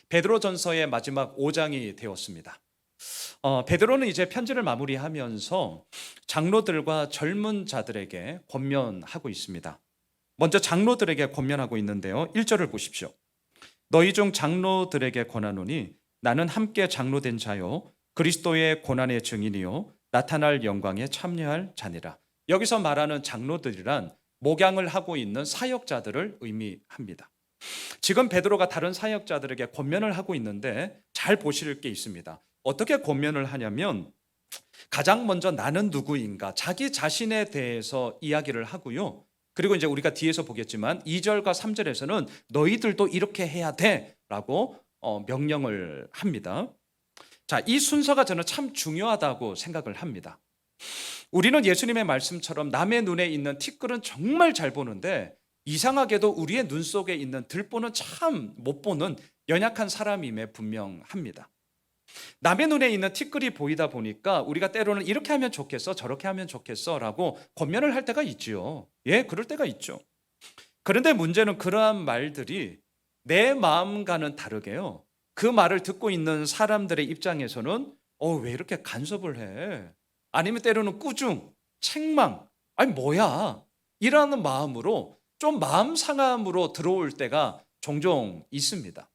베드로전서의 마지막 5장이 되었습니다. 베드로는 이제 편지를 마무리하면서 장로들과 젊은 자들에게 권면하고 있습니다. 먼저 장로들에게 권면하고 있는데요. 1절을 보십시오. 너희 중 장로들에게 권하노니 나는 함께 장로된 자요 그리스도의 고난의 증인이요 나타날 영광에 참여할 자니라. 여기서 말하는 장로들이란 목양을 하고 있는 사역자들을 의미합니다. 지금 베드로가 다른 사역자들에게 권면을 하고 있는데 잘 보실 게 있습니다. 어떻게 권면을 하냐면 가장 먼저 나는 누구인가 자기 자신에 대해서 이야기를 하고요. 그리고 이제 우리가 뒤에서 보겠지만 2절과 3절에서는 너희들도 이렇게 해야 돼 라고 명령을 합니다. 자, 이 순서가 저는 참 중요하다고 생각을 합니다. 우리는 예수님의 말씀처럼 남의 눈에 있는 티끌은 정말 잘 보는데 이상하게도 우리의 눈 속에 있는 들보는 참 못 보는 연약한 사람임에 분명합니다. 남의 눈에 있는 티끌이 보이다 보니까 우리가 때로는 이렇게 하면 좋겠어 저렇게 하면 좋겠어 라고 권면을 할 때가 있지요. 예, 그럴 때가 있죠. 그런데 문제는 그러한 말들이 내 마음과는 다르게요, 그 말을 듣고 있는 사람들의 입장에서는 왜 이렇게 간섭을 해, 아니면 때로는 꾸중, 책망, 아니 뭐야 이라는 마음으로 좀 마음 상함으로 들어올 때가 종종 있습니다.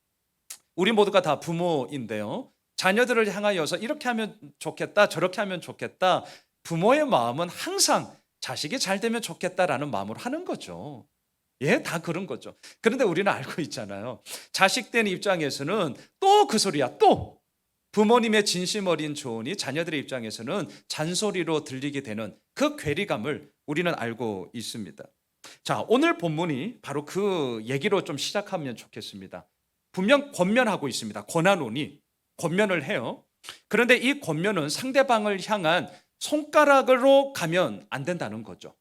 우리 모두가 다 부모인데요, 자녀들을 향하여서 이렇게 하면 좋겠다 저렇게 하면 좋겠다, 부모의 마음은 항상 자식이 잘 되면 좋겠다라는 마음으로 하는 거죠. 예, 다 그런 거죠. 그런데 우리는 알고 있잖아요. 자식 된 입장에서는 또 그 소리야, 또 부모님의 진심 어린 조언이 자녀들의 입장에서는 잔소리로 들리게 되는 그 괴리감을 우리는 알고 있습니다. 자, 오늘 본문이 바로 그 얘기로 좀 시작하면 좋겠습니다. 분명 권면하고 있습니다. 권하노니 권면을 해요. 그런데 이 권면은 상대방을 향한 손가락으로 가면 안 된다는 거죠.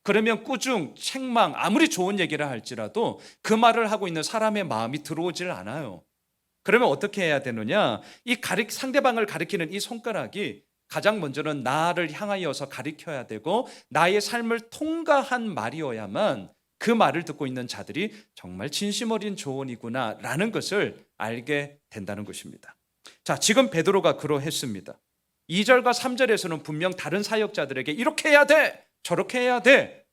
그러면 꾸중, 책망, 아무리 좋은 얘기를 할지라도 그 말을 하고 있는 사람의 마음이 들어오질 않아요. 그러면 어떻게 해야 되느냐? 상대방을 가리키는 이 손가락이 가장 먼저는 나를 향하여서 가리켜야 되고 나의 삶을 통과한 말이어야만 그 말을 듣고 있는 자들이 정말 진심 어린 조언이구나 라는 것을 알게 된다는 것입니다. 자, 지금 베드로가 그러했습니다. 2절과 3절에서는 분명 다른 사역자들에게 이렇게 해야 돼 저렇게 해야 돼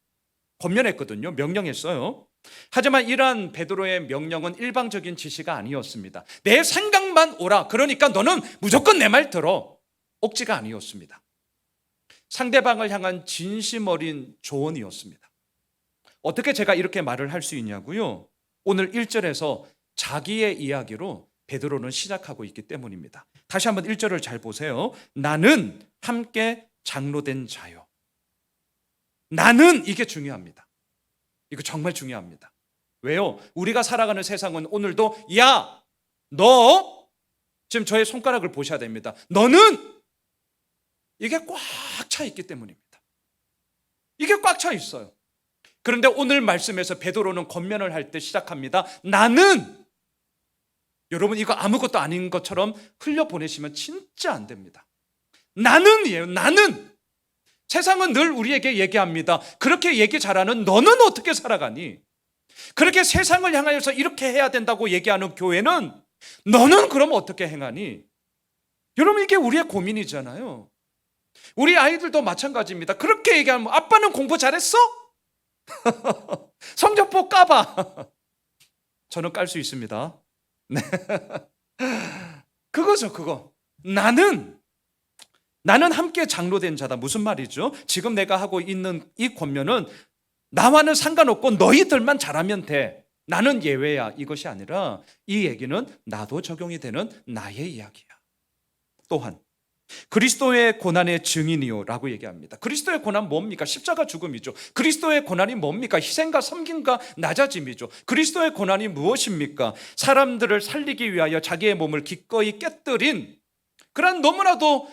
권면했거든요. 명령했어요. 하지만 이러한 베드로의 명령은 일방적인 지시가 아니었습니다. 내 생각만 오라, 그러니까 너는 무조건 내 말 들어, 억지가 아니었습니다. 상대방을 향한 진심 어린 조언이었습니다. 어떻게 제가 이렇게 말을 할 수 있냐고요? 오늘 1절에서 자기의 이야기로 베드로는 시작하고 있기 때문입니다. 다시 한번 1절을 잘 보세요. 나는 함께 장로된 자요. 나는, 이게 중요합니다. 이거 정말 중요합니다. 왜요? 우리가 살아가는 세상은 오늘도 야, 너 지금 저의 손가락을 보셔야 됩니다. 너는, 이게 꽉 차 있기 때문입니다. 이게 꽉 차 있어요. 그런데 오늘 말씀에서 베드로는 권면을 할 때 시작합니다. 나는, 여러분 이거 아무것도 아닌 것처럼 흘려보내시면 진짜 안 됩니다. 나는이에요. 나는. 세상은 늘 우리에게 얘기합니다. 그렇게 얘기 잘하는 너는 어떻게 살아가니? 그렇게 세상을 향하여서 이렇게 해야 된다고 얘기하는 교회는 너는 그럼 어떻게 행하니? 여러분 이게 우리의 고민이잖아요. 우리 아이들도 마찬가지입니다. 그렇게 얘기하면 아빠는 공부 잘했어? 성적표 까봐. 저는 깔 수 있습니다. 네. 그거죠, 그거. 나는 함께 장로된 자다. 무슨 말이죠? 지금 내가 하고 있는 이 권면은 나와는 상관없고 너희들만 잘하면 돼. 나는 예외야. 이것이 아니라 이 얘기는 나도 적용이 되는 나의 이야기야. 또한 그리스도의 고난의 증인이요 라고 얘기합니다. 그리스도의 고난 뭡니까? 십자가 죽음이죠. 그리스도의 고난이 뭡니까? 희생과 섬김과 낮아짐이죠. 그리스도의 고난이 무엇입니까? 사람들을 살리기 위하여 자기의 몸을 기꺼이 깨뜨린 그런 너무나도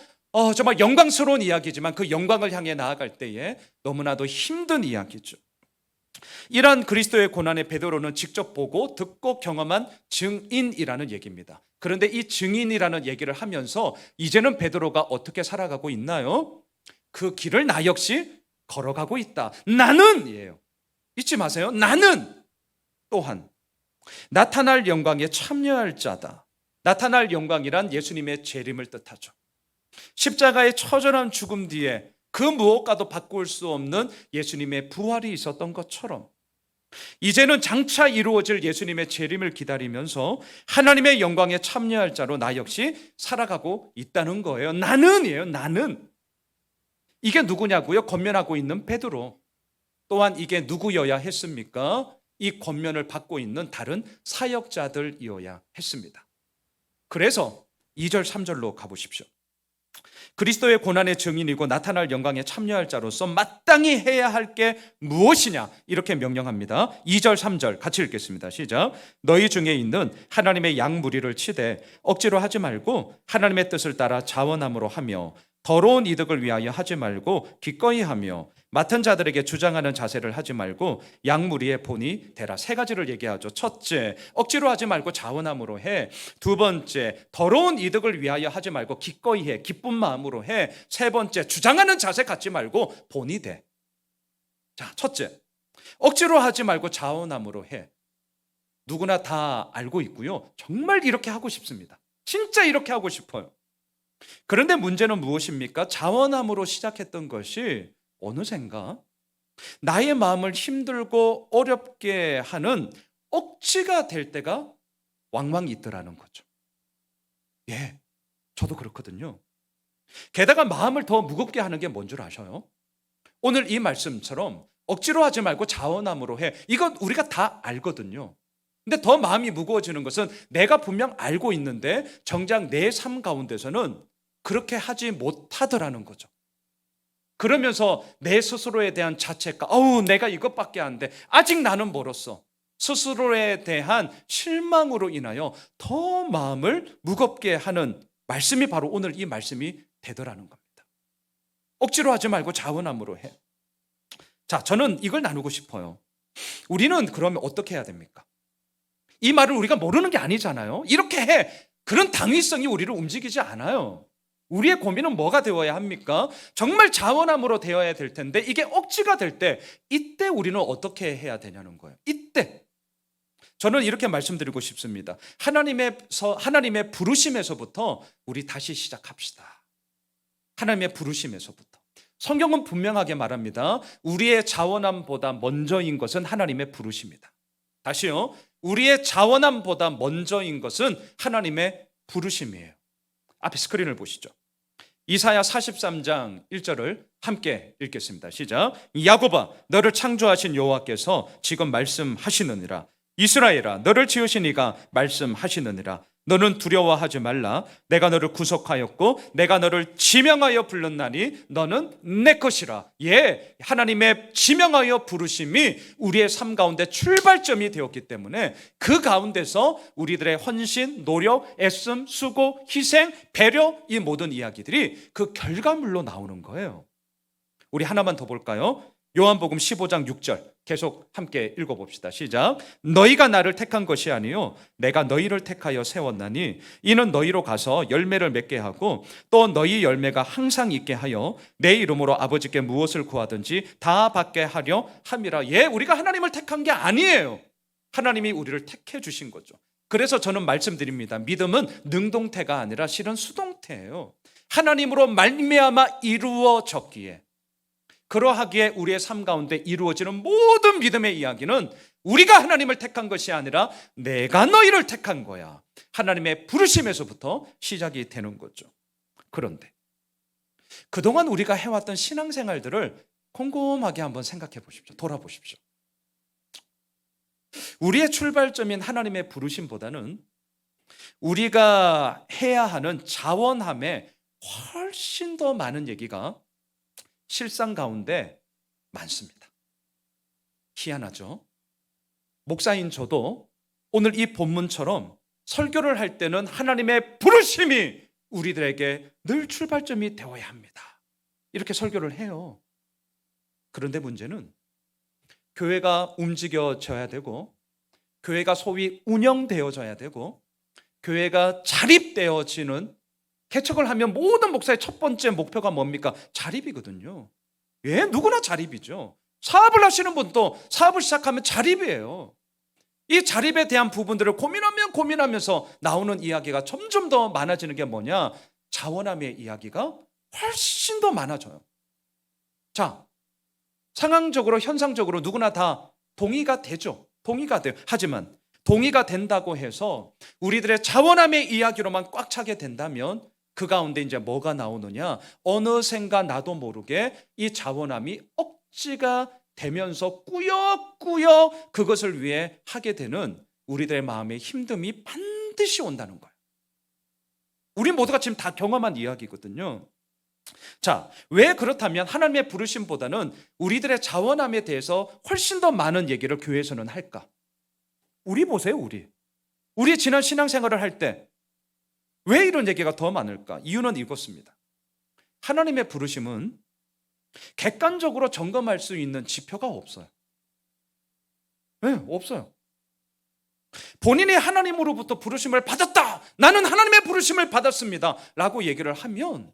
정말 영광스러운 이야기지만 그 영광을 향해 나아갈 때에 너무나도 힘든 이야기죠. 이러한 그리스도의 고난의 베드로는 직접 보고 듣고 경험한 증인이라는 얘기입니다. 그런데 이 증인이라는 얘기를 하면서 이제는 베드로가 어떻게 살아가고 있나요? 그 길을 나 역시 걸어가고 있다. 나는이에요. 잊지 마세요. 나는 또한 나타날 영광에 참여할 자다. 나타날 영광이란 예수님의 재림을 뜻하죠. 십자가의 처절한 죽음 뒤에 그 무엇과도 바꿀 수 없는 예수님의 부활이 있었던 것처럼 이제는 장차 이루어질 예수님의 재림을 기다리면서 하나님의 영광에 참여할 자로 나 역시 살아가고 있다는 거예요. 나는이에요. 나는. 이게 누구냐고요? 권면하고 있는 베드로. 또한 이게 누구여야 했습니까? 이 권면을 받고 있는 다른 사역자들이어야 했습니다. 그래서 2절 3절로 가보십시오. 그리스도의 고난의 증인이고 나타날 영광에 참여할 자로서 마땅히 해야 할 게 무엇이냐 이렇게 명령합니다. 2절 3절 같이 읽겠습니다. 시작. 너희 중에 있는 하나님의 양 무리를 치되 억지로 하지 말고 하나님의 뜻을 따라 자원함으로 하며 더러운 이득을 위하여 하지 말고 기꺼이 하며 맡은 자들에게 주장하는 자세를 하지 말고 양무리의 본이 되라. 세 가지를 얘기하죠. 첫째, 억지로 하지 말고 자원함으로 해. 두 번째, 더러운 이득을 위하여 하지 말고 기꺼이 해. 기쁜 마음으로 해. 세 번째, 주장하는 자세 갖지 말고 본이 돼. 자, 첫째, 억지로 하지 말고 자원함으로 해. 누구나 다 알고 있고요. 정말 이렇게 하고 싶습니다. 진짜 이렇게 하고 싶어요. 그런데 문제는 무엇입니까? 자원함으로 시작했던 것이 어느샌가 나의 마음을 힘들고 어렵게 하는 억지가 될 때가 왕왕 있더라는 거죠. 예, 저도 그렇거든요. 게다가 마음을 더 무겁게 하는 게 뭔 줄 아셔요? 오늘 이 말씀처럼 억지로 하지 말고 자원함으로 해. 이건 우리가 다 알거든요. 근데 더 마음이 무거워지는 것은 내가 분명 알고 있는데 정작 내 삶 가운데서는 그렇게 하지 못하더라는 거죠. 그러면서 내 스스로에 대한 자책과 내가 이것밖에 안 돼. 아직 나는 멀었어. 스스로에 대한 실망으로 인하여 더 마음을 무겁게 하는 말씀이 바로 오늘 이 말씀이 되더라는 겁니다. 억지로 하지 말고 자원함으로 해. 자, 저는 이걸 나누고 싶어요. 우리는 그러면 어떻게 해야 됩니까? 이 말을 우리가 모르는 게 아니잖아요. 이렇게 해. 그런 당위성이 우리를 움직이지 않아요. 우리의 고민은 뭐가 되어야 합니까? 정말 자원함으로 되어야 될 텐데 이게 억지가 될 때 이때 우리는 어떻게 해야 되냐는 거예요. 이때 저는 이렇게 말씀드리고 싶습니다. 하나님의 부르심에서부터 우리 다시 시작합시다. 하나님의 부르심에서부터. 성경은 분명하게 말합니다. 우리의 자원함보다 먼저인 것은 하나님의 부르심이다. 다시요. 우리의 자원함보다 먼저인 것은 하나님의 부르심이에요. 앞에 스크린을 보시죠. 이사야 43장 1절을 함께 읽겠습니다. 시작. 야곱아, 너를 창조하신 여호와께서 지금 말씀하시느니라. 이스라엘아, 너를 지으신 이가 말씀하시느니라. 너는 두려워하지 말라. 내가 너를 구속하였고 내가 너를 지명하여 불렀나니 너는 내 것이라. 예, 하나님의 지명하여 부르심이 우리의 삶 가운데 출발점이 되었기 때문에 그 가운데서 우리들의 헌신, 노력, 애씀, 수고, 희생, 배려 이 모든 이야기들이 그 결과물로 나오는 거예요. 우리 하나만 더 볼까요? 요한복음 15장 6절 계속 함께 읽어봅시다. 시작. 너희가 나를 택한 것이 아니요 내가 너희를 택하여 세웠나니 이는 너희로 가서 열매를 맺게 하고 또 너희 열매가 항상 있게 하여 내 이름으로 아버지께 무엇을 구하든지 다 받게 하려 함이라. 예, 우리가 하나님을 택한 게 아니에요. 하나님이 우리를 택해 주신 거죠. 그래서 저는 말씀드립니다. 믿음은 능동태가 아니라 실은 수동태예요. 하나님으로 말미암아 이루어졌기에 그러하기에 우리의 삶 가운데 이루어지는 모든 믿음의 이야기는 우리가 하나님을 택한 것이 아니라 내가 너희를 택한 거야. 하나님의 부르심에서부터 시작이 되는 거죠. 그런데 그동안 우리가 해왔던 신앙생활들을 곰곰하게 한번 생각해 보십시오. 돌아보십시오. 우리의 출발점인 하나님의 부르심보다는 우리가 해야 하는 자원함에 훨씬 더 많은 얘기가 실상 가운데 많습니다. 희한하죠? 목사인 저도 오늘 이 본문처럼 설교를 할 때는 하나님의 부르심이 우리들에게 늘 출발점이 되어야 합니다. 이렇게 설교를 해요. 그런데 문제는 교회가 움직여져야 되고 교회가 소위 운영되어져야 되고 교회가 자립되어지는 개척을 하면 모든 목사의 첫 번째 목표가 뭡니까? 자립이거든요. 예, 누구나 자립이죠. 사업을 하시는 분도 사업을 시작하면 자립이에요. 이 자립에 대한 부분들을 고민하면서 나오는 이야기가 점점 더 많아지는 게 뭐냐? 자원함의 이야기가 훨씬 더 많아져요. 자, 상황적으로 현상적으로 누구나 다 동의가 되죠. 동의가 돼요. 하지만 동의가 된다고 해서 우리들의 자원함의 이야기로만 꽉 차게 된다면 그 가운데 이제 뭐가 나오느냐? 어느샌가 나도 모르게 이 자원함이 억지가 되면서 꾸역꾸역 그것을 위해 하게 되는 우리들의 마음의 힘듦이 반드시 온다는 거예요. 우리 모두가 지금 다 경험한 이야기거든요. 자, 왜 그렇다면 하나님의 부르심보다는 우리들의 자원함에 대해서 훨씬 더 많은 얘기를 교회에서는 할까? 우리 보세요, 우리 지난 신앙생활을 할 때 왜 이런 얘기가 더 많을까? 이유는 이것입니다. 하나님의 부르심은 객관적으로 점검할 수 있는 지표가 없어요. 네, 없어요. 본인이 하나님으로부터 부르심을 받았다. 나는 하나님의 부르심을 받았습니다. 라고 얘기를 하면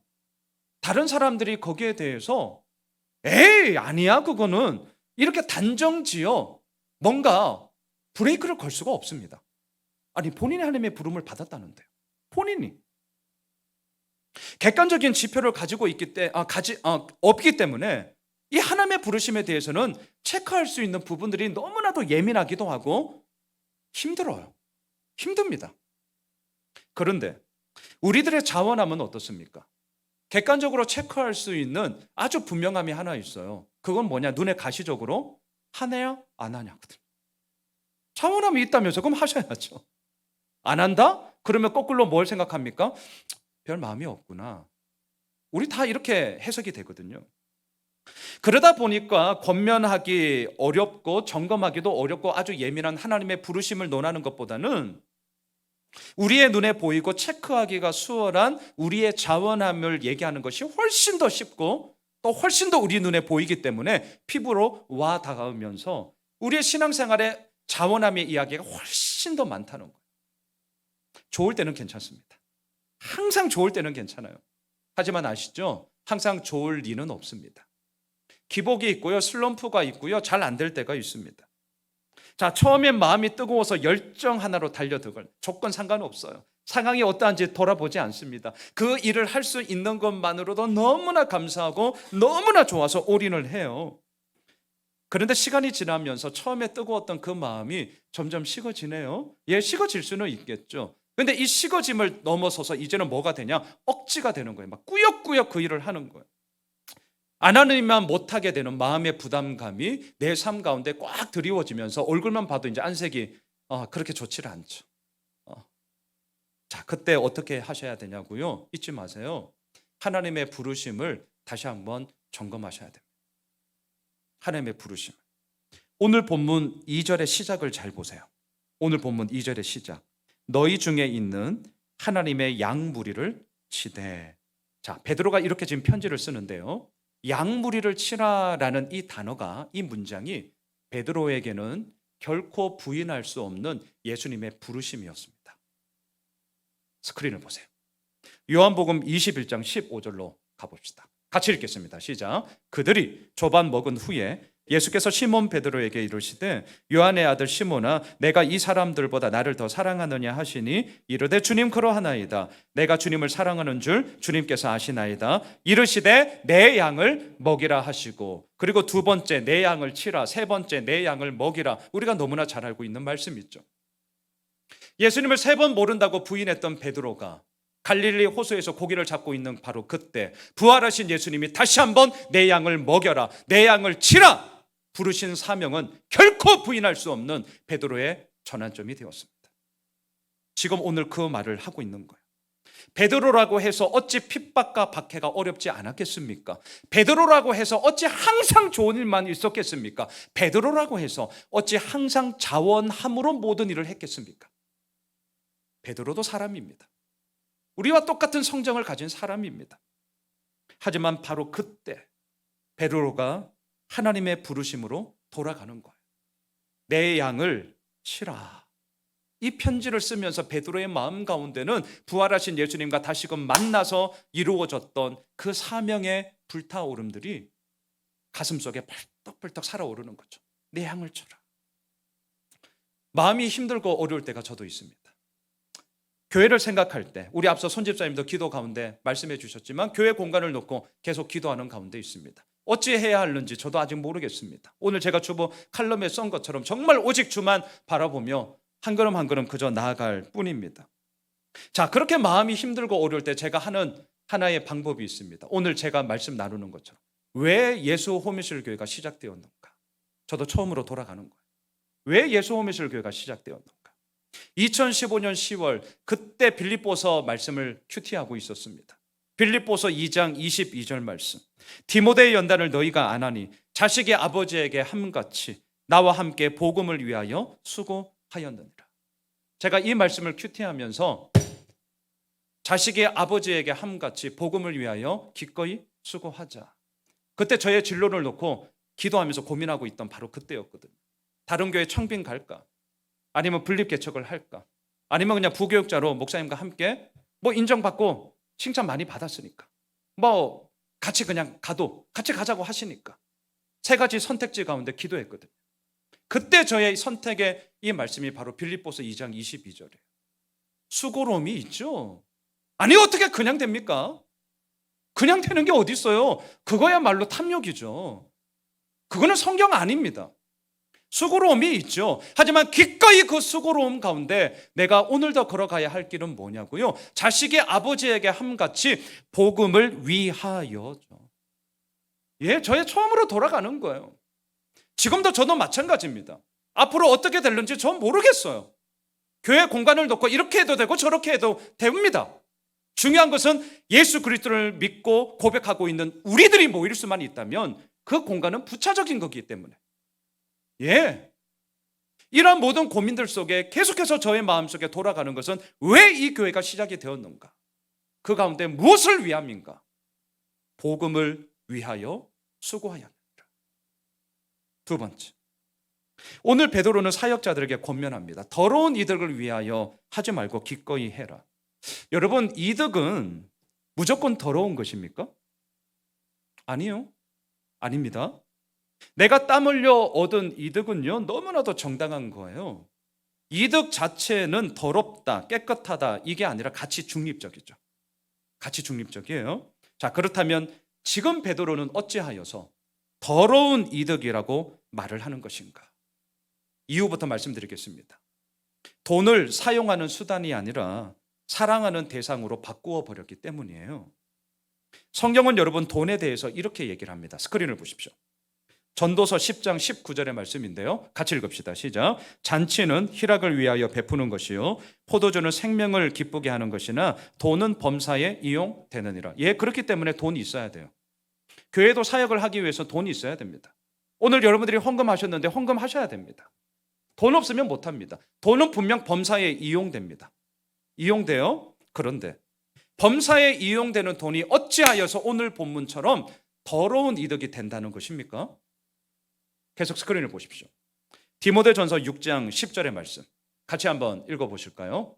다른 사람들이 거기에 대해서 에이, 아니야, 그거는 이렇게 단정지어 뭔가 브레이크를 걸 수가 없습니다. 아니, 본인이 하나님의 부름을 받았다는데요. 본인이. 객관적인 지표를 가지고 없기 때문에 이 하나님의 부르심에 대해서는 체크할 수 있는 부분들이 너무나도 예민하기도 하고 힘들어요. 힘듭니다. 그런데 우리들의 자원함은 어떻습니까? 객관적으로 체크할 수 있는 아주 분명함이 하나 있어요. 그건 뭐냐? 눈에 가시적으로 하냐 안 하냐거든요. 자원함이 있다면서 그럼 하셔야죠. 안 한다? 그러면 거꾸로 뭘 생각합니까? 별 마음이 없구나. 우리 다 이렇게 해석이 되거든요. 그러다 보니까 권면하기 어렵고 점검하기도 어렵고 아주 예민한 하나님의 부르심을 논하는 것보다는 우리의 눈에 보이고 체크하기가 수월한 우리의 자원함을 얘기하는 것이 훨씬 더 쉽고 또 훨씬 더 우리 눈에 보이기 때문에 피부로 와 닿으면서 우리의 신앙생활에 자원함의 이야기가 훨씬 더 많다는 거예요. 좋을 때는 괜찮습니다. 항상 좋을 때는 괜찮아요. 하지만 아시죠? 항상 좋을 리는 없습니다. 기복이 있고요, 슬럼프가 있고요, 잘 안 될 때가 있습니다. 자, 처음엔 마음이 뜨거워서 열정 하나로 달려들건 조건 상관없어요. 상황이 어떠한지 돌아보지 않습니다. 그 일을 할 수 있는 것만으로도 너무나 감사하고 너무나 좋아서 올인을 해요. 그런데 시간이 지나면서 처음에 뜨거웠던 그 마음이 점점 식어지네요. 예, 식어질 수는 있겠죠. 그런데 이 식어짐을 넘어서서 이제는 뭐가 되냐? 억지가 되는 거예요. 막 꾸역꾸역 그 일을 하는 거예요. 안 하느니만 못하게 되는 마음의 부담감이 내 삶 가운데 꽉 드리워지면서 얼굴만 봐도 이제 안색이 그렇게 좋지를 않죠. 자, 그때 어떻게 하셔야 되냐고요? 잊지 마세요. 하나님의 부르심을 다시 한번 점검하셔야 됩니다. 하나님의 부르심. 오늘 본문 2절의 시작을 잘 보세요. 오늘 본문 2절의 시작. 너희 중에 있는 하나님의 양무리를 치되. 자, 베드로가 이렇게 지금 편지를 쓰는데요. 양무리를 치라라는 이 단어가, 이 문장이 베드로에게는 결코 부인할 수 없는 예수님의 부르심이었습니다. 스크린을 보세요. 요한복음 21장 15절로 가봅시다. 같이 읽겠습니다. 시작. 그들이 조반 먹은 후에 예수께서 시몬 베드로에게 이르시되 요한의 아들 시몬아 내가 이 사람들보다 나를 더 사랑하느냐 하시니 이르되 주님 그러하나이다. 내가 주님을 사랑하는 줄 주님께서 아시나이다. 이르시되 내 양을 먹이라 하시고, 그리고 두 번째 내 양을 치라, 세 번째 내 양을 먹이라. 우리가 너무나 잘 알고 있는 말씀이죠. 예수님을 3번 모른다고 부인했던 베드로가 갈릴리 호수에서 고기를 잡고 있는 바로 그때 부활하신 예수님이 다시 한번 내 양을 먹여라, 내 양을 치라 부르신 사명은 결코 부인할 수 없는 베드로의 전환점이 되었습니다. 지금 오늘 그 말을 하고 있는 거예요. 베드로라고 해서 어찌 핍박과 박해가 어렵지 않았겠습니까? 베드로라고 해서 어찌 항상 좋은 일만 있었겠습니까? 베드로라고 해서 어찌 항상 자원함으로 모든 일을 했겠습니까? 베드로도 사람입니다. 우리와 똑같은 성정을 가진 사람입니다. 하지만 바로 그때 베드로가 하나님의 부르심으로 돌아가는 거예요. 내 양을 치라. 이 편지를 쓰면서 베드로의 마음 가운데는 부활하신 예수님과 다시금 만나서 이루어졌던 그 사명의 불타오름들이 가슴속에 벌떡벌떡 살아오르는 거죠. 내 양을 쳐라. 마음이 힘들고 어려울 때가 저도 있습니다. 교회를 생각할 때 우리 앞서 손집사님도 기도 가운데 말씀해 주셨지만 교회 공간을 놓고 계속 기도하는 가운데 있습니다. 어찌 해야 하는지 저도 아직 모르겠습니다. 오늘 제가 주보 칼럼에 쓴 것처럼 정말 오직 주만 바라보며 한 걸음 한 걸음 그저 나아갈 뿐입니다. 자, 그렇게 마음이 힘들고 어려울 때 제가 하는 하나의 방법이 있습니다. 오늘 제가 말씀 나누는 것처럼 왜 예수 호미실 교회가 시작되었는가? 저도 처음으로 돌아가는 거예요. 왜 예수 호미실 교회가 시작되었는가? 2015년 10월 그때 빌립보서 말씀을 큐티하고 있었습니다. 빌립보서 2장 22절 말씀. 디모데의 연단을 너희가 안 하니 자식의 아버지에게 함같이 나와 함께 복음을 위하여 수고하였느니라. 제가 이 말씀을 큐티하면서 자식의 아버지에게 함같이 복음을 위하여 기꺼이 수고하자. 그때 저의 진로를 놓고 기도하면서 고민하고 있던 바로 그때였거든요. 다른 교회 청빙 갈까? 아니면 분립 개척을 할까? 아니면 그냥 부교육자로 목사님과 함께 인정받고 칭찬 많이 받았으니까 같이 그냥 가도 같이 가자고 하시니까 세 가지 선택지 가운데 기도했거든요. 그때 저의 선택의 이 말씀이 바로 빌립보서 2장 22절이에요. 수고로움이 있죠. 아니 어떻게 그냥 됩니까? 그냥 되는 게 어디 있어요? 그거야말로 탐욕이죠. 그거는 성경 아닙니다. 수고로움이 있죠. 하지만 기꺼이 그 수고로움 가운데 내가 오늘 더 걸어가야 할 길은 뭐냐고요? 자식의 아버지에게 함같이 복음을 위하여죠. 저의 처음으로 돌아가는 거예요. 지금도 저도 마찬가지입니다. 앞으로 어떻게 될는지 전 모르겠어요. 교회 공간을 놓고 이렇게 해도 되고 저렇게 해도 됩니다. 중요한 것은 예수 그리스도를 믿고 고백하고 있는 우리들이 모일 수만 있다면 그 공간은 부차적인 거기 때문에 이러한 모든 고민들 속에 계속해서 저의 마음속에 돌아가는 것은 왜 이 교회가 시작이 되었는가? 그 가운데 무엇을 위함인가? 복음을 위하여 수고하였느니라. 두 번째, 오늘 베드로는 사역자들에게 권면합니다. 더러운 이득을 위하여 하지 말고 기꺼이 해라. 여러분, 이득은 무조건 더러운 것입니까? 아니요, 아닙니다. 내가 땀 흘려 얻은 이득은요 너무나도 정당한 거예요. 이득 자체는 더럽다, 깨끗하다 이게 아니라 가치 중립적이죠. 가치 중립적이에요. 자, 그렇다면 지금 베드로는 어찌하여서 더러운 이득이라고 말을 하는 것인가? 이유부터 말씀드리겠습니다. 돈을 사용하는 수단이 아니라 사랑하는 대상으로 바꾸어 버렸기 때문이에요. 성경은 여러분 돈에 대해서 이렇게 얘기를 합니다. 스크린을 보십시오. 전도서 10장 19절의 말씀인데요. 같이 읽읍시다. 시작. 잔치는 희락을 위하여 베푸는 것이요 포도주는 생명을 기쁘게 하는 것이나 돈은 범사에 이용되느니라. 그렇기 때문에 돈이 있어야 돼요. 교회도 사역을 하기 위해서 돈이 있어야 됩니다. 오늘 여러분들이 헌금하셨는데 헌금하셔야 됩니다. 돈 없으면 못합니다. 돈은 분명 범사에 이용됩니다. 이용돼요. 그런데 범사에 이용되는 돈이 어찌하여서 오늘 본문처럼 더러운 이득이 된다는 것입니까? 계속 스크린을 보십시오. 디모데전서 6장 10절의 말씀 같이 한번 읽어보실까요?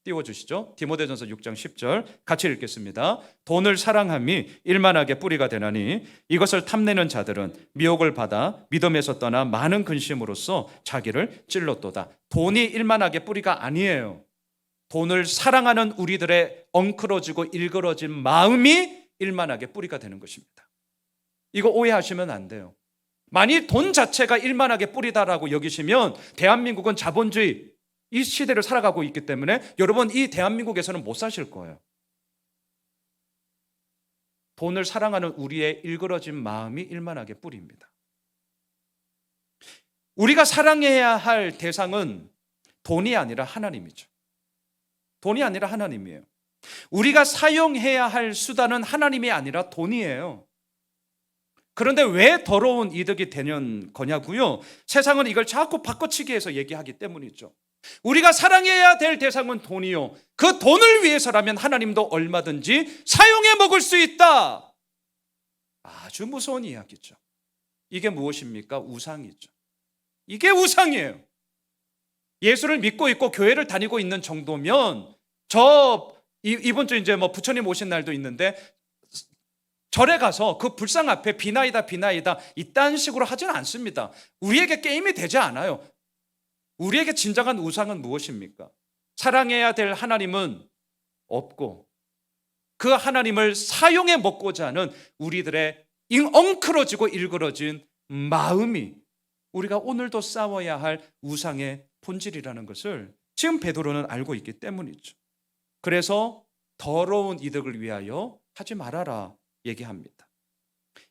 띄워주시죠. 디모데전서 6장 10절 같이 읽겠습니다. 돈을 사랑함이 일만하게 뿌리가 되나니 이것을 탐내는 자들은 미혹을 받아 믿음에서 떠나 많은 근심으로써 자기를 찔렀도다. 돈이 일만하게 뿌리가 아니에요. 돈을 사랑하는 우리들의 엉클어지고 일그러진 마음이 일만하게 뿌리가 되는 것입니다. 이거 오해하시면 안 돼요. 만일 돈 자체가 일만하게 뿌리다라고 여기시면 대한민국은 자본주의 이 시대를 살아가고 있기 때문에 여러분 이 대한민국에서는 못 사실 거예요. 돈을 사랑하는 우리의 일그러진 마음이 일만하게 뿌리입니다. 우리가 사랑해야 할 대상은 돈이 아니라 하나님이죠. 돈이 아니라 하나님이에요. 우리가 사용해야 할 수단은 하나님이 아니라 돈이에요. 그런데 왜 더러운 이득이 되는 거냐고요? 세상은 이걸 자꾸 바꿔치기 해서 얘기하기 때문이죠. 우리가 사랑해야 될 대상은 돈이요. 그 돈을 위해서라면 하나님도 얼마든지 사용해 먹을 수 있다. 아주 무서운 이야기죠. 이게 무엇입니까? 우상이죠. 이게 우상이에요. 예수를 믿고 있고 교회를 다니고 있는 정도면 이번 주 이제 부처님 오신 날도 있는데 절에 가서 그 불상 앞에 비나이다 이딴 식으로 하지는 않습니다. 우리에게 게임이 되지 않아요. 우리에게 진정한 우상은 무엇입니까? 사랑해야 될 하나님은 없고 그 하나님을 사용해 먹고자 하는 우리들의 엉클어지고 일그러진 마음이 우리가 오늘도 싸워야 할 우상의 본질이라는 것을 지금 베드로는 알고 있기 때문이죠. 그래서 더러운 이득을 위하여 하지 말아라 얘기합니다.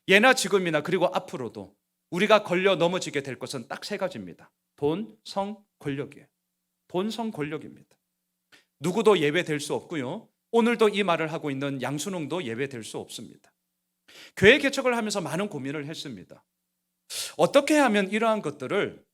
예나 지금이나 그리고 앞으로도 우리가 걸려 넘어지게 될 것은 딱 세 가지입니다. 돈, 성, 권력이에요. 돈, 성, 권력입니다. 누구도 예외될 수 없고요. 오늘도 이 말을 하고 있는 양순웅도 예외될 수 없습니다. 교회 개척을 하면서 많은 고민을 했습니다. 어떻게 하면 이러한 것들을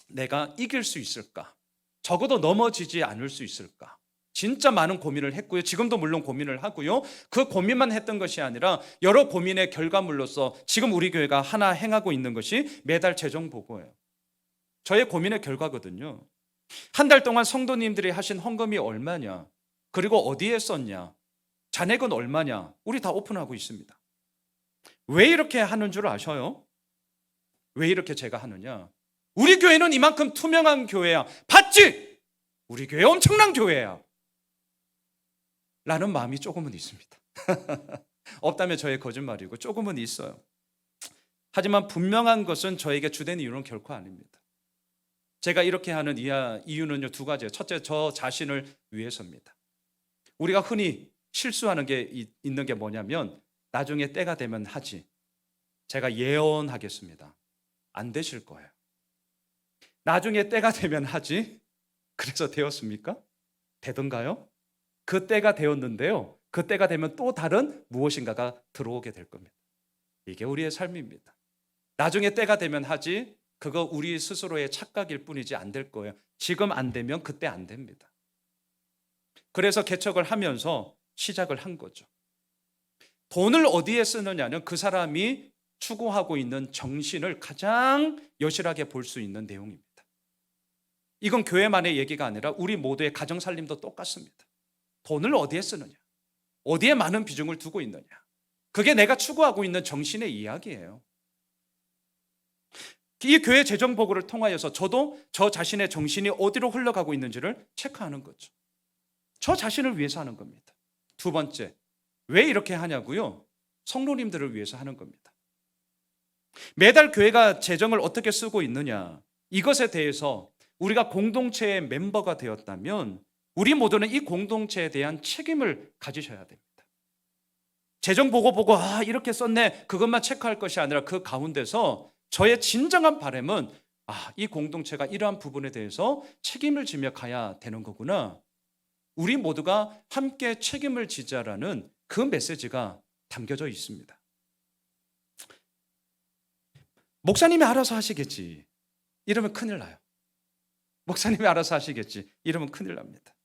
내가 이길 수 있을까? 적어도 넘어지지 않을 수 있을까? 진짜 많은 고민을 했고요. 지금도 물론 고민을 하고요. 그 고민만 했던 것이 아니라 여러 고민의 결과물로서 지금 우리 교회가 하나 행하고 있는 것이 매달 재정 보고예요. 저의 고민의 결과거든요. 한 달 동안 성도님들이 하신 헌금이 얼마냐? 그리고 어디에 썼냐? 잔액은 얼마냐? 우리 다 오픈하고 있습니다. 왜 이렇게 하는 줄 아셔요? 왜 이렇게 제가 하느냐? 우리 교회는 이만큼 투명한 교회야. 봤지? 우리 교회 엄청난 교회야. 라는 마음이 조금은 있습니다. 없다면 저의 거짓말이고 조금은 있어요. 하지만 분명한 것은 저에게 주된 이유는 결코 아닙니다. 제가 이렇게 하는 이유는요, 두 가지예요. 첫째, 저 자신을 위해서입니다. 우리가 흔히 실수하는 게 있는 게 뭐냐면 나중에 때가 되면 하지. 제가 예언하겠습니다. 안 되실 거예요. 나중에 때가 되면 하지. 그래서 되었습니까? 되던가요? 그 때가 되었는데요. 그 때가 되면 또 다른 무엇인가가 들어오게 될 겁니다. 이게 우리의 삶입니다. 나중에 때가 되면 하지. 그거 우리 스스로의 착각일 뿐이지 안 될 거예요. 지금 안 되면 그때 안 됩니다. 그래서 개척을 하면서 시작을 한 거죠. 돈을 어디에 쓰느냐는 그 사람이 추구하고 있는 정신을 가장 여실하게 볼 수 있는 내용입니다. 이건 교회만의 얘기가 아니라 우리 모두의 가정살림도 똑같습니다. 돈을 어디에 쓰느냐, 어디에 많은 비중을 두고 있느냐, 그게 내가 추구하고 있는 정신의 이야기예요. 이 교회 재정보고를 통하여서 저도 저 자신의 정신이 어디로 흘러가고 있는지를 체크하는 거죠. 저 자신을 위해서 하는 겁니다. 두 번째, 왜 이렇게 하냐고요? 성도님들을 위해서 하는 겁니다. 매달 교회가 재정을 어떻게 쓰고 있느냐, 이것에 대해서 우리가 공동체의 멤버가 되었다면 우리 모두는 이 공동체에 대한 책임을 가지셔야 됩니다. 재정 보고 이렇게 썼네, 그것만 체크할 것이 아니라 그 가운데서 저의 진정한 바람은 이 공동체가 이러한 부분에 대해서 책임을 지며 가야 되는 거구나. 우리 모두가 함께 책임을 지자라는 그 메시지가 담겨져 있습니다. 목사님이 알아서 하시겠지, 이러면 큰일 나요. 목사님이 알아서 하시겠지, 이러면 큰일 납니다.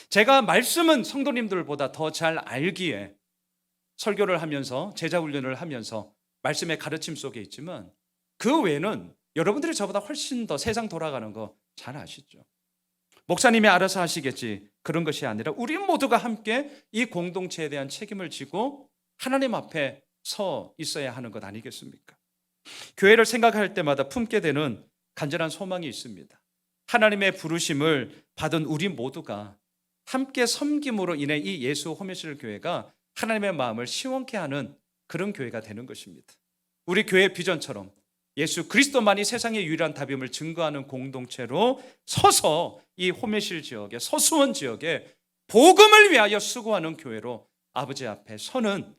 제가 말씀은 성도님들보다 더 잘 알기에 설교를 하면서 제자훈련을 하면서 말씀의 가르침 속에 있지만 그 외에는 여러분들이 저보다 훨씬 더 세상 돌아가는 거 잘 아시죠. 목사님이 알아서 하시겠지, 그런 것이 아니라 우리 모두가 함께 이 공동체에 대한 책임을 지고 하나님 앞에 서 있어야 하는 것 아니겠습니까? 교회를 생각할 때마다 품게 되는 간절한 소망이 있습니다. 하나님의 부르심을 받은 우리 모두가 함께 섬김으로 인해 이 예수 호메실 교회가 하나님의 마음을 시원케 하는 그런 교회가 되는 것입니다. 우리 교회 비전처럼 예수 그리스도만이 세상의 유일한 답임을 증거하는 공동체로 서서 이 호메실 지역에, 서수원 지역에 복음을 위하여 수고하는 교회로 아버지 앞에 서는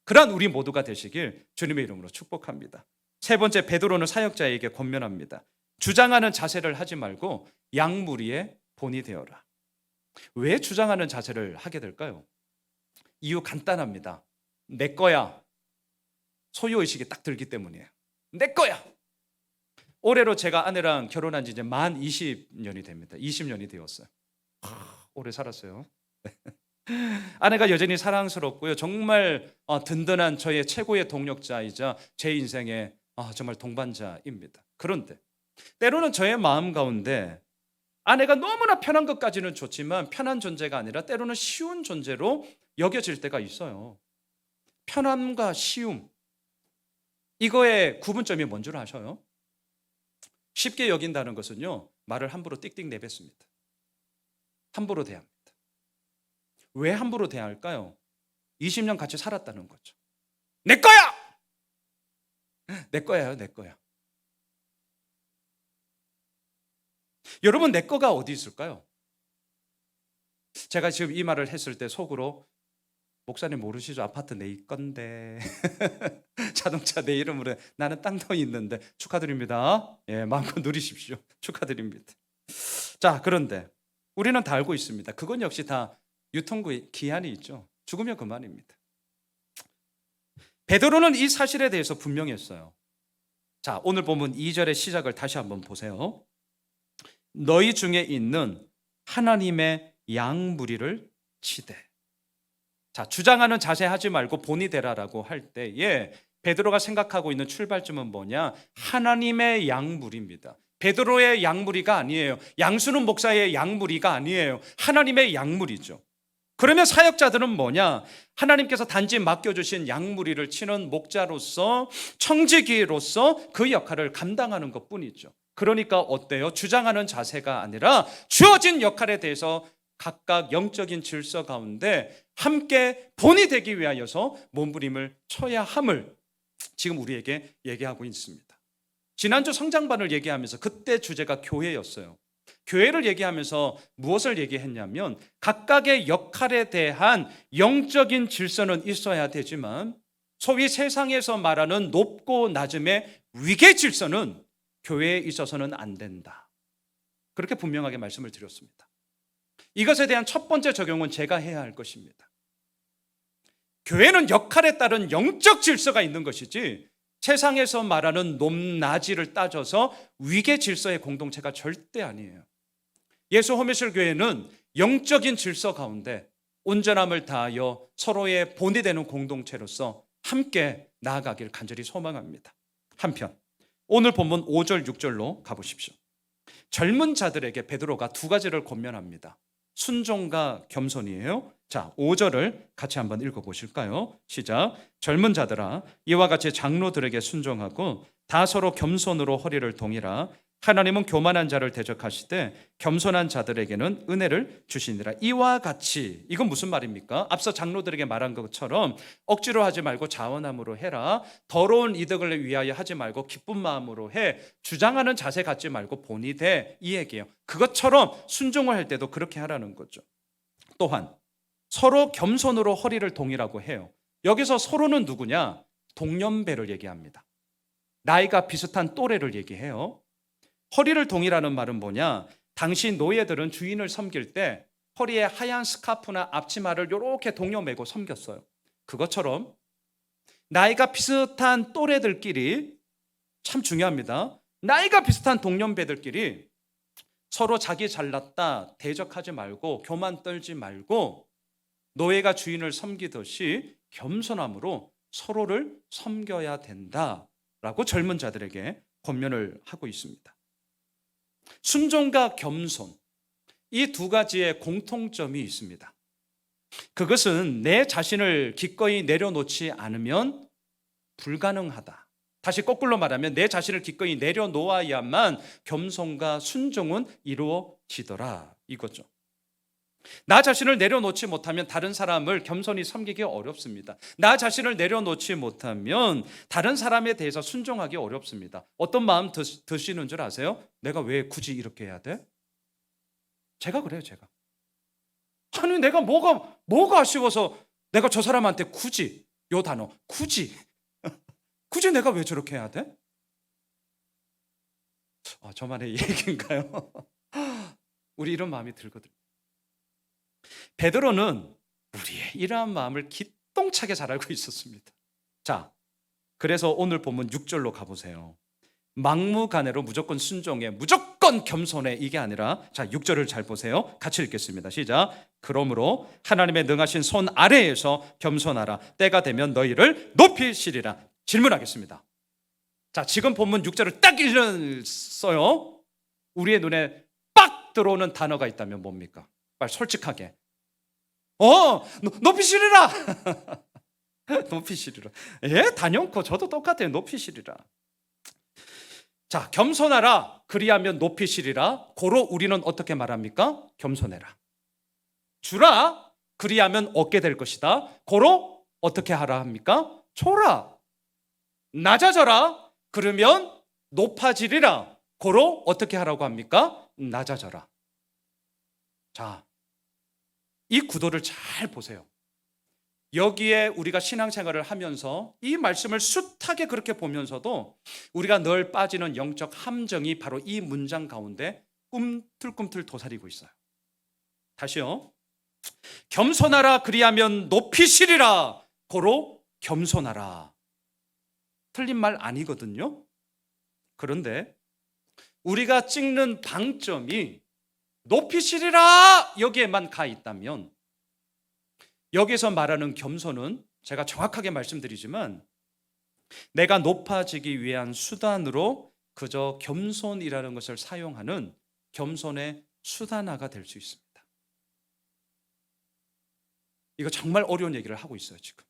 그러한 우리 모두가 되시길 주님의 이름으로 축복합니다. 세 번째, 베드로는 사역자에게 권면합니다. 주장하는 자세를 하지 말고 양무리의 본이 되어라. 왜 주장하는 자세를 하게 될까요? 이유 간단합니다. 내 거야. 소유의식이 딱 들기 때문이에요. 내 거야. 올해로 제가 아내랑 결혼한 지 이제 만 20년이 됩니다. 20년이 되었어요. 오래 살았어요. 아내가 여전히 사랑스럽고요. 정말 든든한 저의 최고의 동력자이자 제 인생의 정말 동반자입니다. 그런데 때로는 저의 마음 가운데 아내가 너무나 편한 것까지는 좋지만 편한 존재가 아니라 때로는 쉬운 존재로 여겨질 때가 있어요. 편함과 쉬움, 이거의 구분점이 뭔 줄 아셔요? 쉽게 여긴다는 것은요, 말을 함부로 띡띡 내뱉습니다. 함부로 대합니다. 왜 함부로 대할까요? 20년 같이 살았다는 거죠. 내 거야! 내 거야요, 내 거야. 여러분, 내 거가 어디 있을까요? 제가 지금 이 말을 했을 때 속으로, 목사님 모르시죠? 아파트 내 건데 자동차 내 이름으로 해. 나는 땅도 있는데. 축하드립니다. 예, 마음껏 누리십시오. 축하드립니다. 자, 그런데 우리는 다 알고 있습니다. 그건 역시 다 유통기 기한이 있죠. 죽으면 그만입니다. 베드로는 이 사실에 대해서 분명했어요. 자, 오늘 본문 2절의 시작을 다시 한번 보세요. 너희 중에 있는 하나님의 양무리를 치되. 자, 주장하는 자세 하지 말고 본이 되라라고 할 때에 베드로가 생각하고 있는 출발점은 뭐냐? 하나님의 양무리입니다. 베드로의 양무리가 아니에요. 양수는 목사의 양무리가 아니에요. 하나님의 양무리죠. 그러면 사역자들은 뭐냐? 하나님께서 단지 맡겨주신 양무리를 치는 목자로서, 청지기로서 그 역할을 감당하는 것뿐이죠. 그러니까 어때요? 주장하는 자세가 아니라 주어진 역할에 대해서 각각 영적인 질서 가운데 함께 본이 되기 위하여서 몸부림을 쳐야 함을 지금 우리에게 얘기하고 있습니다. 지난주 성장반을 얘기하면서 그때 주제가 교회였어요. 교회를 얘기하면서 무엇을 얘기했냐면 각각의 역할에 대한 영적인 질서는 있어야 되지만 소위 세상에서 말하는 높고 낮음의 위계 질서는 교회에 있어서는 안 된다. 그렇게 분명하게 말씀을 드렸습니다. 이것에 대한 첫 번째 적용은 제가 해야 할 것입니다. 교회는 역할에 따른 영적 질서가 있는 것이지 세상에서 말하는 높낮이를 따져서 위계 질서의 공동체가 절대 아니에요. 예수 허미술 교회는 영적인 질서 가운데 온전함을 다하여 서로의 본이 되는 공동체로서 함께 나아가길 간절히 소망합니다. 한편 오늘 본문 5절 6절로 가보십시오. 젊은 자들에게 베드로가 두 가지를 권면합니다. 순종과 겸손이에요. 자, 5절을 같이 한번 읽어보실까요? 시작. 젊은 자들아, 이와 같이 장로들에게 순종하고 다 서로 겸손으로 허리를 동이라. 하나님은 교만한 자를 대적하시되 겸손한 자들에게는 은혜를 주시니라. 이와 같이, 이건 무슨 말입니까? 앞서 장로들에게 말한 것처럼 억지로 하지 말고 자원함으로 해라. 더러운 이득을 위하여 하지 말고 기쁜 마음으로 해. 주장하는 자세 갖지 말고 본이 돼. 이 얘기예요. 그것처럼 순종을 할 때도 그렇게 하라는 거죠. 또한 서로 겸손으로 허리를 동이라고 해요. 여기서 서로는 누구냐? 동년배를 얘기합니다. 나이가 비슷한 또래를 얘기해요. 허리를 동이라는 말은 뭐냐? 당시 노예들은 주인을 섬길 때 허리에 하얀 스카프나 앞치마를 이렇게 동여 매고 섬겼어요. 그것처럼 나이가 비슷한 또래들끼리, 참 중요합니다. 나이가 비슷한 동년배들끼리 서로 자기 잘났다 대적하지 말고 교만 떨지 말고 노예가 주인을 섬기듯이 겸손함으로 서로를 섬겨야 된다라고 젊은 자들에게 권면을 하고 있습니다. 순종과 겸손, 이 두 가지의 공통점이 있습니다. 그것은 내 자신을 기꺼이 내려놓지 않으면 불가능하다. 다시 거꾸로 말하면 내 자신을 기꺼이 내려놓아야만 겸손과 순종은 이루어지더라, 이거죠. 나 자신을 내려놓지 못하면 다른 사람을 겸손히 섬기기 어렵습니다. 나 자신을 내려놓지 못하면 다른 사람에 대해서 순종하기 어렵습니다. 어떤 마음 드시는 줄 아세요? 내가 왜 굳이 이렇게 해야 돼? 제가 그래요, 제가. 아니, 내가 뭐가 아쉬워서 내가 저 사람한테 굳이, 요 단어, 굳이 내가 왜 저렇게 해야 돼? 저만의 얘기인가요? 우리 이런 마음이 들거든요. 베드로는 우리의 이러한 마음을 기똥차게 잘 알고 있었습니다. 자, 그래서 오늘 본문 6절로 가보세요. 막무가내로 무조건 순종해, 무조건 겸손해, 이게 아니라, 자, 6절을 잘 보세요. 같이 읽겠습니다. 시작. 그러므로 하나님의 능하신 손 아래에서 겸손하라. 때가 되면 너희를 높이시리라. 질문하겠습니다. 자, 지금 본문 6절을 딱 읽었어요. 우리의 눈에 빡 들어오는 단어가 있다면 뭡니까? 빨리 솔직하게. 높이시리라. 높이시리라. 예, 단연코 저도 똑같아요. 높이시리라. 자, 겸손하라 그리하면 높이시리라. 고로 우리는 어떻게 말합니까? 겸손해라. 주라 그리하면 얻게 될 것이다. 고로 어떻게 하라 합니까? 줘라. 낮아져라 그러면 높아지리라. 고로 어떻게 하라고 합니까? 낮아져라. 자, 이 구도를 잘 보세요. 여기에 우리가 신앙생활을 하면서 이 말씀을 숱하게 그렇게 보면서도 우리가 늘 빠지는 영적 함정이 바로 이 문장 가운데 꿈틀꿈틀 도사리고 있어요. 다시요. 겸손하라 그리하면 높이시리라. 고로 겸손하라. 틀린 말 아니거든요. 그런데 우리가 찍는 방점이 높이시리라 여기에만 가 있다면, 여기서 말하는 겸손은 제가 정확하게 말씀드리지만 내가 높아지기 위한 수단으로 그저 겸손이라는 것을 사용하는 겸손의 수단화가 될 수 있습니다. 이거 정말 어려운 얘기를 하고 있어요. 지금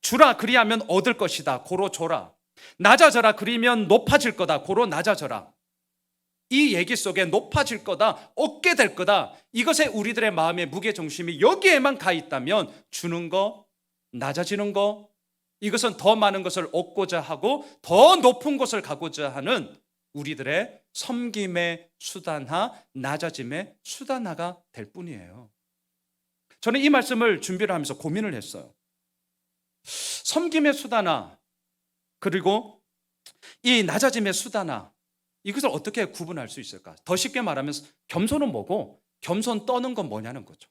주라 그리하면 얻을 것이다. 고로 줘라. 낮아져라 그리면 높아질 거다. 고로 낮아져라. 이 얘기 속에 높아질 거다, 얻게 될 거다, 이것에 우리들의 마음의 무게중심이 여기에만 가 있다면 주는 거, 낮아지는 거, 이것은 더 많은 것을 얻고자 하고 더 높은 곳을 가고자 하는 우리들의 섬김의 수단화, 낮아짐의 수단화가 될 뿐이에요. 저는 이 말씀을 준비를 하면서 고민을 했어요. 섬김의 수단화 그리고 이 낮아짐의 수단화, 이것을 어떻게 구분할 수 있을까? 더 쉽게 말하면 겸손은 뭐고 겸손 떠는 건 뭐냐는 거죠.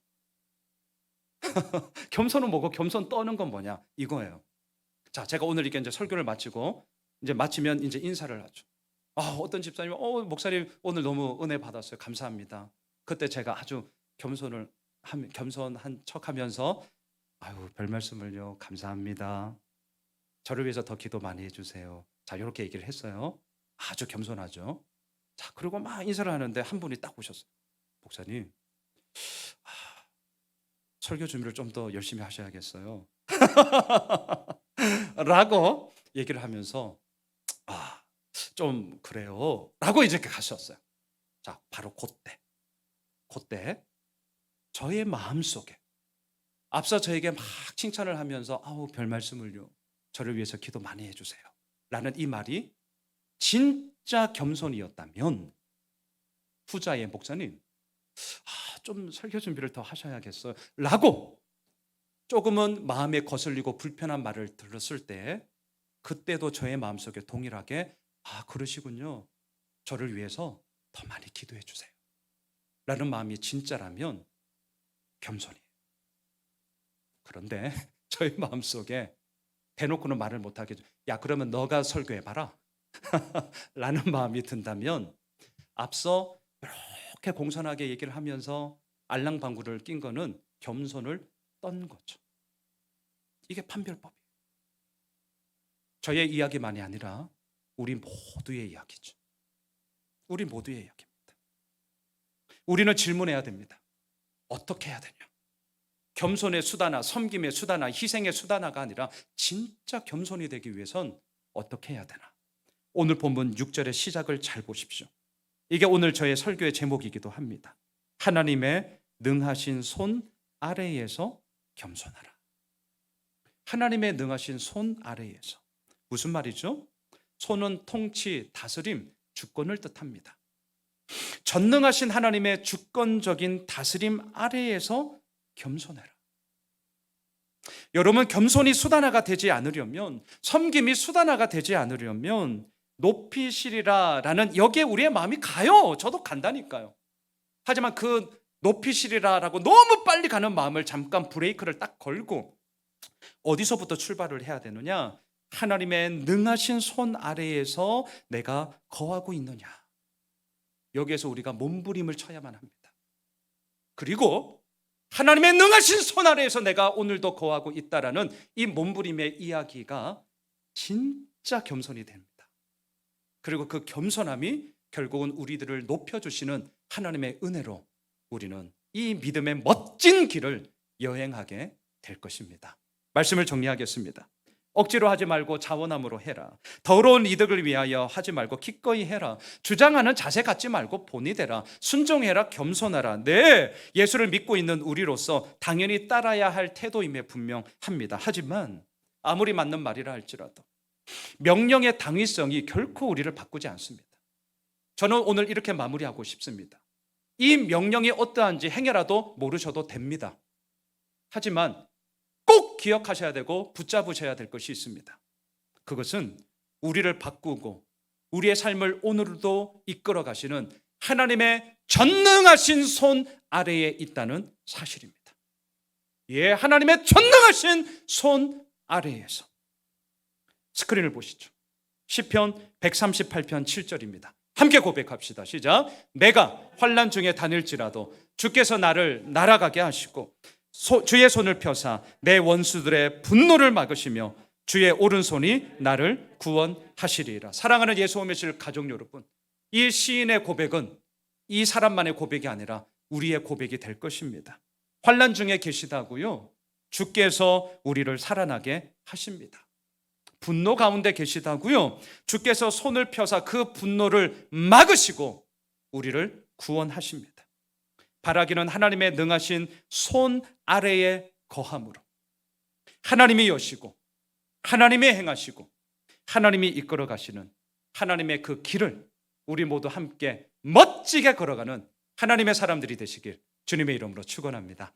겸손은 뭐고 겸손 떠는 건 뭐냐 이거예요. 자, 제가 오늘 이제 설교를 마치고 이제 마치면 이제 인사를 하죠. 어떤 집사님은 목사님 오늘 너무 은혜 받았어요. 감사합니다. 그때 제가 아주 겸손한 척하면서 아유 별 말씀을요. 감사합니다. 저를 위해서 더 기도 많이 해주세요. 자, 이렇게 얘기를 했어요. 아주 겸손하죠. 자, 그리고 막 인사를 하는데 한 분이 딱 오셨어요. 목사님, 설교 준비를 좀 더 열심히 하셔야겠어요. 라고 얘기를 하면서 좀 그래요. 라고 이제 가셨어요. 자, 바로 그때 저의 마음속에 앞서 저에게 막 칭찬을 하면서 별 말씀을요. 저를 위해서 기도 많이 해주세요. 라는 이 말이 진짜 겸손이었다면 후자의 목사님 좀 설교 준비를 더 하셔야겠어요 라고 조금은 마음에 거슬리고 불편한 말을 들었을 때 그때도 저의 마음속에 동일하게 그러시군요. 저를 위해서 더 많이 기도해 주세요 라는 마음이 진짜라면 겸손이에요. 그런데 저의 마음속에 대놓고는 말을 못하게 야 그러면 너가 설교해봐라 라는 마음이 든다면 앞서 이렇게 공손하게 얘기를 하면서 알랑방구를 낀 거는 겸손을 떤 거죠. 이게 판별법이에요. 저의 이야기만이 아니라 우리 모두의 이야기죠. 우리 모두의 이야기입니다. 우리는 질문해야 됩니다. 어떻게 해야 되냐? 겸손의 수단화, 섬김의 수단화, 희생의 수단화가 아니라 진짜 겸손이 되기 위해선 어떻게 해야 되나? 오늘 본문 6절의 시작을 잘 보십시오. 이게 오늘 저의 설교의 제목이기도 합니다. 하나님의 능하신 손 아래에서 겸손하라. 하나님의 능하신 손 아래에서. 무슨 말이죠? 손은 통치, 다스림, 주권을 뜻합니다. 전능하신 하나님의 주권적인 다스림 아래에서 겸손해라. 여러분, 겸손이 수단화가 되지 않으려면, 섬김이 수단화가 되지 않으려면 높이시리라 라는 여기에 우리의 마음이 가요. 저도 간다니까요. 하지만 그 높이시리라 라고 너무 빨리 가는 마음을 잠깐 브레이크를 딱 걸고 어디서부터 출발을 해야 되느냐? 하나님의 능하신 손 아래에서 내가 거하고 있느냐, 여기에서 우리가 몸부림을 쳐야만 합니다. 그리고 하나님의 능하신 손 아래에서 내가 오늘도 거하고 있다라는 이 몸부림의 이야기가 진짜 겸손이 됩니다. 그리고 그 겸손함이 결국은 우리들을 높여주시는 하나님의 은혜로 우리는 이 믿음의 멋진 길을 여행하게 될 것입니다. 말씀을 정리하겠습니다. 억지로 하지 말고 자원함으로 해라. 더러운 이득을 위하여 하지 말고 기꺼이 해라. 주장하는 자세 갖지 말고 본이 되라. 순종해라. 겸손하라. 네, 예수를 믿고 있는 우리로서 당연히 따라야 할 태도임에 분명합니다. 하지만 아무리 맞는 말이라 할지라도 명령의 당위성이 결코 우리를 바꾸지 않습니다. 저는 오늘 이렇게 마무리하고 싶습니다. 이 명령이 어떠한지 행여라도 모르셔도 됩니다. 하지만 꼭 기억하셔야 되고 붙잡으셔야 될 것이 있습니다. 그것은 우리를 바꾸고 우리의 삶을 오늘도 이끌어 가시는 하나님의 전능하신 손 아래에 있다는 사실입니다. 예, 하나님의 전능하신 손 아래에서. 스크린을 보시죠. 시편 138편 7절입니다. 함께 고백합시다. 시작. 내가 환난 중에 다닐지라도 주께서 나를 날아가게 하시고 주의 손을 펴사 내 원수들의 분노를 막으시며 주의 오른손이 나를 구원하시리라. 사랑하는 예수 오매실 가족 여러분, 이 시인의 고백은 이 사람만의 고백이 아니라 우리의 고백이 될 것입니다. 환난 중에 계시다고요, 주께서 우리를 살아나게 하십니다. 분노 가운데 계시다고요, 주께서 손을 펴사 그 분노를 막으시고 우리를 구원하십니다. 바라기는 하나님의 능하신 손 아래에 거함으로 하나님이 여시고 하나님이 행하시고 하나님이 이끌어 가시는 하나님의 그 길을 우리 모두 함께 멋지게 걸어가는 하나님의 사람들이 되시길 주님의 이름으로 축원합니다.